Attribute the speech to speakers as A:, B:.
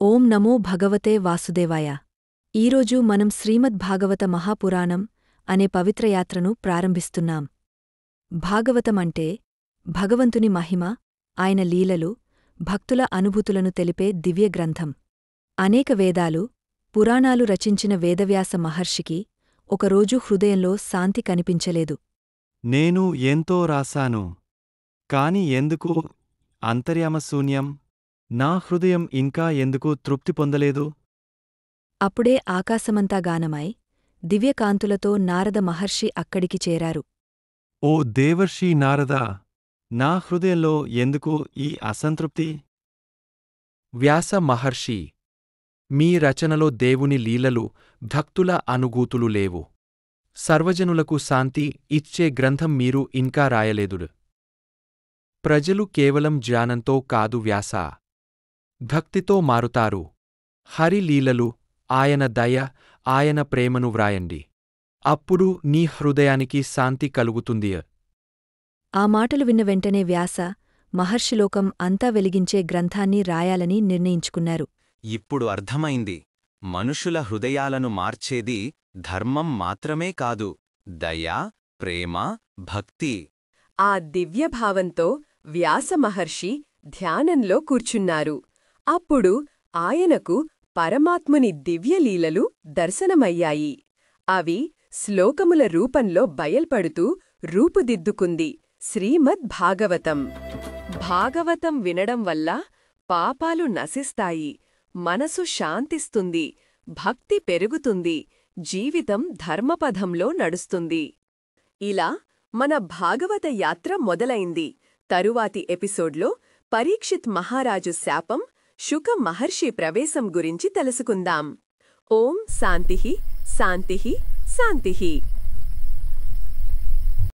A: ఓం నమో భగవతే వాసుదేవాయ. ఈరోజు మనం శ్రీమద్ భాగవత మహాపురాణం అనే పవిత్ర యాత్రను ప్రారంభిస్తున్నాం. భాగవతమంటే భగవంతుని మహిమ, ఆయన లీలలు, భక్తుల అనుభూతులను తెలిపే దివ్యగ్రంథం. అనేక వేదాలు, పురాణాలు రచించిన వేదవ్యాస మహర్షికి ఒకరోజు హృదయంలో శాంతి కనిపించలేదు.
B: నేను ఎంతో రాశాను, కాని ఎందుకు అంతర్యామశూన్యం? నా హృదయం ఇంకా ఎందుకు తృప్తి పొందలేదు?
A: అప్పుడే ఆకాశమంతా గానమై దివ్యకాంతులతో నారద మహర్షి అక్కడికి చేరారు.
B: ఓ దేవర్షి నారదా, నా హృదయంలో ఎందుకు ఈ అసంతృప్తి?
C: వ్యాస మహర్షి, మీ రచనలో దేవుని లీలలు, భక్తుల అనుభూతులు లేవు. సర్వజనులకు శాంతి ఇచ్చే గ్రంథం మీరు ఇంకా రాయలేదుడు. ప్రజలు కేవలం జ్ఞానంతో కాదు వ్యాసా, భక్తితో మారుతారు. హరి లీలలు, ఆయన దయ, ఆయన ప్రేమను వ్రాయండి. అప్పుడు నీ హృదయానికి శాంతి కలుగుతుంది.
A: ఆ మాటలు విన్న వెంటనే వ్యాస మహర్షిలోకం అంతా వెలిగించే గ్రంథాన్ని రాయాలని నిర్ణయించుకున్నారు.
D: ఇప్పుడు అర్థమైంది. మనుషుల హృదయాలను మార్చేది ధర్మం మాత్రమే కాదు, దయ, ప్రేమ, భక్తి.
E: ఆ దివ్యభావంతో వ్యాసమహర్షి ధ్యానంలో కూర్చున్నారు. అప్పుడు ఆయనకు పరమాత్ముని దివ్యలీలలు దర్శనమయ్యాయి. అవి శ్లోకముల రూపంలో బయల్పడుతూ రూపుదిద్దుకుంది శ్రీమద్ భాగవతం. భాగవతం వినడం వల్ల పాపాలు నశిస్తాయి, మనసు శాంతిస్తుంది, భక్తి పెరుగుతుంది, జీవితం ధర్మపథంలో నడుస్తుంది. ఇలా మన భాగవత యాత్ర మొదలైంది. తరువాతి ఎపిసోడ్లో పరీక్షిత్ మహారాజు శాపం, శుక మహర్షి ప్రవేశం గురించి తెలుసుకుందాం. ఓం శాంతిః శాంతిః శాంతిః.